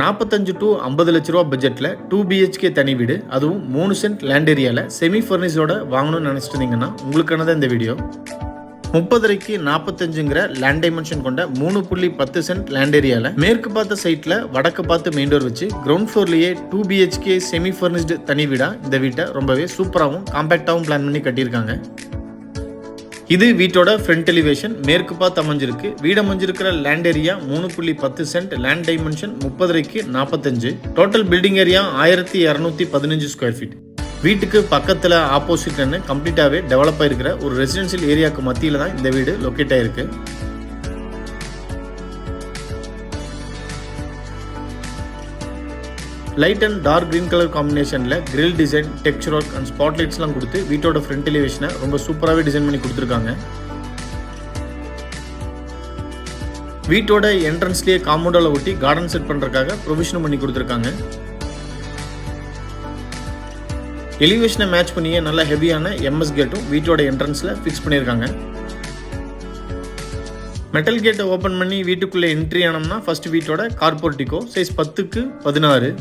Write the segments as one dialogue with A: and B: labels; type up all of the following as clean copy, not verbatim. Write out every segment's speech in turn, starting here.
A: 45 to 50 லட்ச ரூபா பட்ஜெட்டில் 2 BHK தனி வீடு, அதுவும் 3 சென்ட் லேண்ட் ஏரியாவில் செமி ஃபர்னிஷோட வாங்கணும்னு நினச்சிட்டு இருந்தீங்கன்னா உங்களுக்கானதான் இந்த வீடியோ. 30 45ங்கிற லேண்ட் டைமென்ஷன் கொண்ட 3.10 சென்ட் லேண்ட் ஏரியாவில் மேற்கு பார்த்த சைட்டில் வடக்கு பார்த்து மெயின் டோர் வச்சு கிரவுண்ட் ஃப்ளோர்லேயே 2 BHK செமி ஃபர்னிஷ்டு தனி வீடாக இந்த வீட்டை ரொம்பவே சூப்பராகவும் காம்பேக்டாகவும் பிளான் பண்ணி கட்டியிருக்காங்க. இது வீட்டோட ஃப்ரண்ட் எலிவேஷன். மேற்கு பார்த்து அமைஞ்சிருக்கு. வீடு அமைஞ்சிருக்கிற land area 3.10 cent, land dimension 30 45, total building area 1215 square feet. வீட்டுக்கு பக்கத்தில் ஆப்போசிட்னு கம்ப்ளீட்டாகவே டெவலப் ஆகிருக்கிற ஒரு ரெசிடென்ஷியல் ஏரியாவுக்கு மத்தியில் தான் இந்த வீடு லொக்கேட் ஆகிருக்கு. Light and dark green colour காம்பினேஷனில் grill design, texture work and ஸ்பாட்லைட்ஸ்லாம் கொடுத்து வீட்டோட ஃப்ரண்ட் எலிவேஷனை ரொம்ப சூப்பராகவே டிசைன் பண்ணி கொடுத்துருக்காங்க. வீட்டோட என்ட்ரன்ஸ்லேயே காம்பவுண்டால் ஒட்டி கார்டன் செட் பண்ணுறதுக்காக ப்ரொவிஷனும் பண்ணி கொடுத்துருக்காங்க. எலிவேஷனை மேட்ச் பண்ணியே நல்ல ஹெவியான MS கேட்டும் வீட்டோட என்ட்ரன்ஸில் ஃபிக்ஸ் பண்ணியிருக்காங்க. மெட்டல் கேட்டை ஓப்பன் பண்ணி வீட்டுக்குள்ளே என்ட்ரி ஆனோம்னா ஃபர்ஸ்ட் வீட்டோட car portico size 10x16.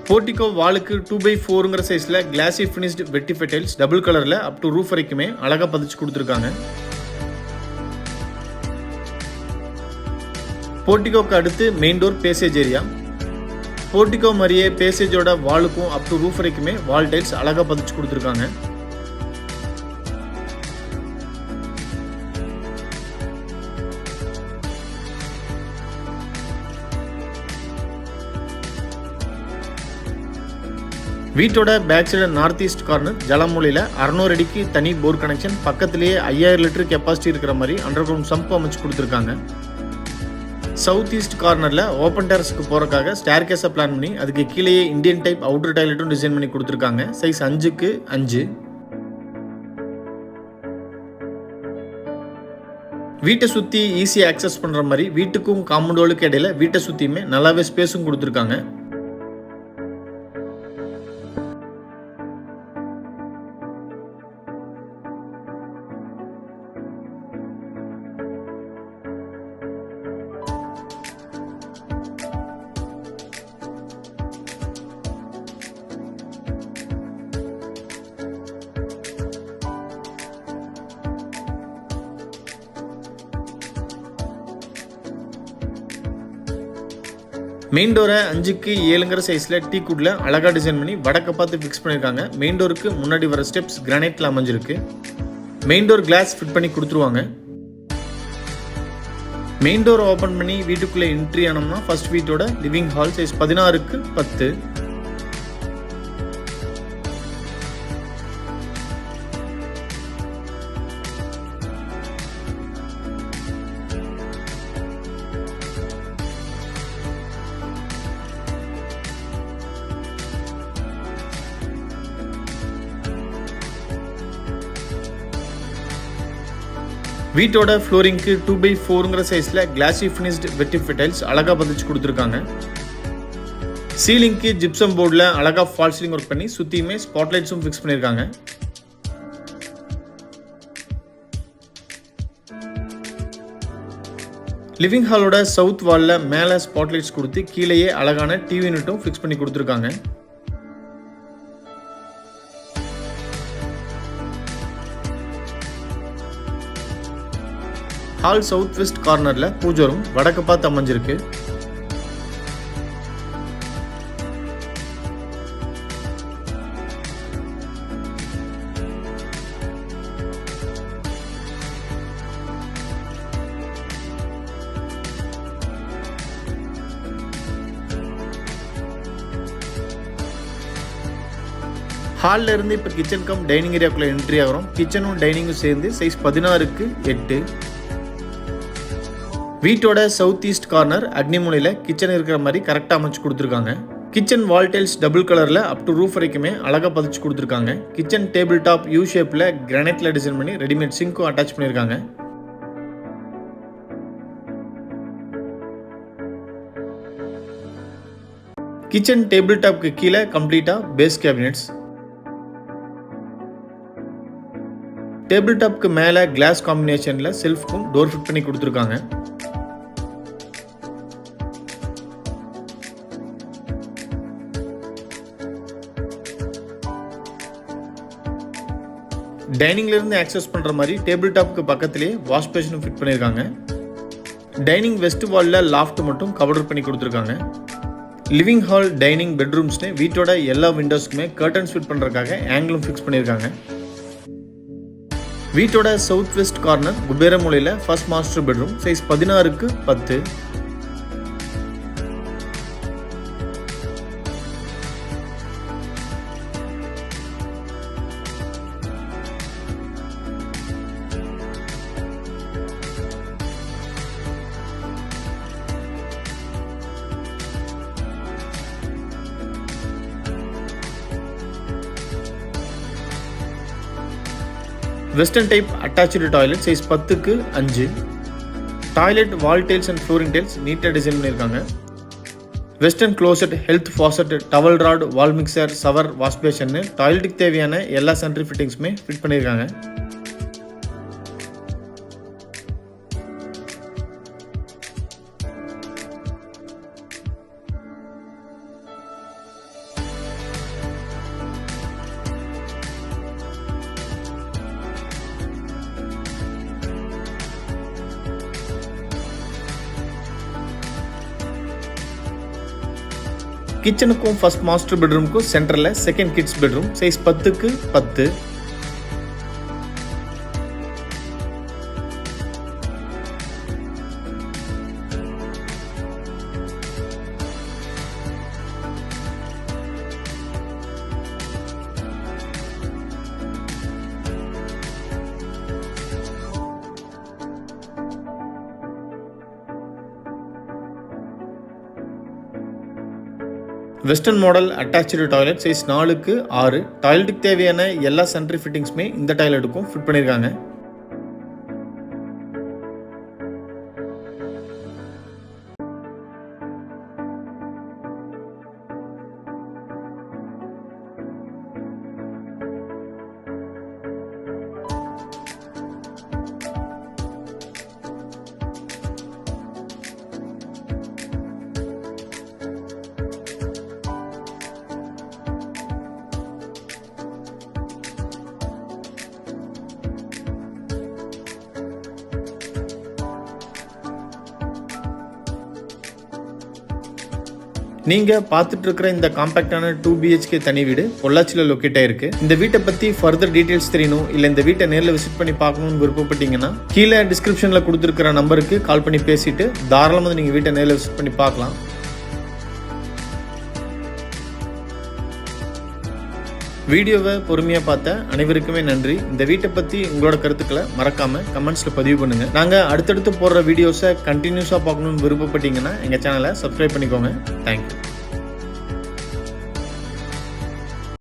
A: Portico வாலுக்கு 2x4ங்கிற சைஸில் glassy finished vitrified tiles double கலரில் அப் டு ரூஃப் வரைக்குமே அழகாக பதிச்சு கொடுத்துருக்காங்க. போர்ட்டிகோக்கு அடுத்து main door passage area. Portico மாதிரியே பேசேஜோட வாலுக்கும் அப் டு ரூஃப் வரைக்குமே வால் டைல்ஸ் அழகாக பதிச்சு கொடுத்துருக்காங்க. வீட்டோட back side north east corner ஜலமூலையில் 600 அடிக்கு தனி போர் கனெக்ஷன், பக்கத்திலேயே 5000 லிட்டர் கெப்பாசிட்டி இருக்கிற மாதிரி அண்டர் கிரவுண்ட் சம்ப் அமைச்சு கொடுத்துருக்காங்க. சவுத் ஈஸ்ட் கார்னரில் ஓப்பன் டெரஸ்க்கு போகிறக்காக ஸ்டேர் கேஸை பிளான் பண்ணி அதுக்கு கீழேயே இந்தியன் டைப் அவுட்டர் டாய்லெட்டும் டிசைன் பண்ணி கொடுத்துருக்காங்க. Size 5x5. வீட்டை சுற்றி ஈஸியாக ஆக்சஸ் பண்ணுற மாதிரி வீட்டுக்கும் காம்பவுண்டுகளுக்கு இடையில வீட்டை சுற்றியுமே நல்லாவே ஸ்பேஸும் கொடுத்துருக்காங்க. மெயின் டோரை 5x7ங்கிற சைஸில் டீ குட்ல அழகாக டிசைன் பண்ணி வடக்க பார்த்து ஃபிக்ஸ் பண்ணியிருக்காங்க. மெயின் டோருக்கு முன்னாடி வர ஸ்டெப்ஸ் கிரானைட்டில் அமைஞ்சிருக்கு. மெயின் டோர் கிளாஸ் ஃபிட் பண்ணி கொடுத்துருவாங்க. மெயின் டோர் ஓப்பன் பண்ணி வீட்டுக்குள்ளே என்ட்ரி ஆனோம்னா ஃபர்ஸ்ட் வீட்டோட லிவிங் ஹால் சைஸ் 16x10. வீட்டோட ஃப்ளோரிங்க்கு 2x4ங்கிற சைஸில் கிளாசி ஃபினிஷ்டு வெட்டிஃபை டைல்ஸ் அழகாக பதிச்சு கொடுத்துருக்காங்க. சீலிங்க்கு ஜிப்சம் போர்டில் அழகாக ஃபால் சீலிங் ஒர்க் பண்ணி சுற்றியுமே ஸ்பாட்லைட்ஸும் ஃபிக்ஸ் பண்ணியிருக்காங்க. லிவிங் ஹாலோட சவுத் வாலில் மேலே ஸ்பாட்லைட்ஸ் கொடுத்து கீழேயே அழகான டிவி யூனிட்டும் ஃபிக்ஸ் பண்ணி கொடுத்துருக்காங்க. ஹால் சவுத் வெஸ்ட் கார்னரில் பூஜை ரூம் வடக்கு பார்த்து அமைஞ்சிருக்கு. ஹாலில் இருந்து இப்போ கிச்சன் கம் டைனிங் ஏரியாக்குள்ளே என்ட்ரி ஆகிறோம். கிச்சனும் டைனிங்கும் சேர்ந்து சைஸ் 16x8. வீட்டோட சவுத் ஈஸ்ட் கார்னர் அக்னிமூலையில் கிச்சன் இருக்கிற மாதிரி கரெக்டாக அமைச்சு கொடுத்துருக்காங்க. கிச்சன் வால் டைல்ஸ் டபுள் கலரில் அப் டு ரூஃப் வரைக்குமே அழகாக பதிச்சு கொடுத்துருக்காங்க. கிச்சன் டேபிள் டாப் யூ ஷேப்பில் கிரானைட்டில் டிசைன் பண்ணி ரெடிமேட் சிங்க்கும் அட்டாச் பண்ணியிருக்காங்க. கிச்சன் டேபிள் டாப்க்கு கீழே கம்ப்ளீட்டாக பேஸ் கேபினெட்ஸ். டேபிள் டாப்க்கு மேலே கிளாஸ் காம்பினேஷனில் செல்ஃப்க்கும் டோர் ஃபிட் பண்ணி கொடுத்துருக்காங்க. டைனிங்ல இருந்து ஆக்சஸ் பண்ற மாதிரி டேபிள் டாப்க்கு பக்கத்திலேயே வாஷ் பேஷனும் ஃபிட் பண்ணியிருக்காங்க. டைனிங் வெஸ்ட் வால்ல லாஃப்ட் மட்டும் கவர் பண்ணி கொடுத்துருக்காங்க. லிவிங் ஹால், டைனிங், பெட்ரூம்ஸ்னு வீட்டோட எல்லா விண்டோஸ்க்குமே கர்டன்ஸ் ஃபிட் பண்றதுக்காக ஆங்கிளும் ஃபிக்ஸ் பண்ணியிருக்காங்க. வீட்டோட சவுத் வெஸ்ட் கார்னர் குபேர மூலையில் first master bedroom, size 16x10. Western type attach toilet, size 10x5. Toilet wall tiles and flooring tiles நீட்டாக டிசைன் பண்ணியிருக்காங்க. Western closet, health faucet, towel rod, wall mixer, shower, wash basin, டாய்லெட்டுக்கு தேவையான எல்லா sentry ஃபிட்டிங்ஸுமே fit பண்ணியிருக்காங்க. கிச்சனுக்கும் first master பெட்ரூமுக்கும் சென்டரில் second kids bedroom, size 10x10. Western model attach toilet, size 4x6. டாய்லெட்டுக்கு தேவையான எல்லா சென்ட்ரி ஃபிட்டிங்ஸுமே இந்த டாய்லெட்டுக்கும் ஃபிட் பண்ணியிருக்காங்க. நீங்க பார்த்துட்டு இருக்கிற இந்த காம்பாக்டான 2 BHK தனி வீடு பொள்ளாச்சியில் லொக்கேட் ஆயிருக்கு. இந்த வீட்டை பத்தி ஃபர்தர் டீடைல்ஸ் தெரியணும், இல்ல இந்த வீட்டை நேரில் விசிட் பண்ணி பார்க்கணும்னு விருப்பப்பட்டீங்கன்னா கீழே டிஸ்கிரிப்ஷன்ல கொடுத்துருக்கிற நம்பருக்கு கால் பண்ணி பேசிட்டு தாராளமாக நீங்க வீட்டை நேரில் விசிட் பண்ணி பார்க்கலாம். வீடியோவை பொறுமையாக பார்த்த அனைவருக்குமே நன்றி. இந்த வீட்டை பற்றி உங்களோட கருத்துக்களை மறக்காமல் கமெண்ட்ஸில் பதிவு பண்ணுங்கள். நாங்கள் அடுத்தடுத்து போடுற வீடியோஸை கண்டினியூஸாக பார்க்கணுன்னு விருப்பப்பட்டீங்கன்னா எங்கள் சேனலை சப்ஸ்கிரைப் பண்ணிக்கோங்க. தேங்க்யூ.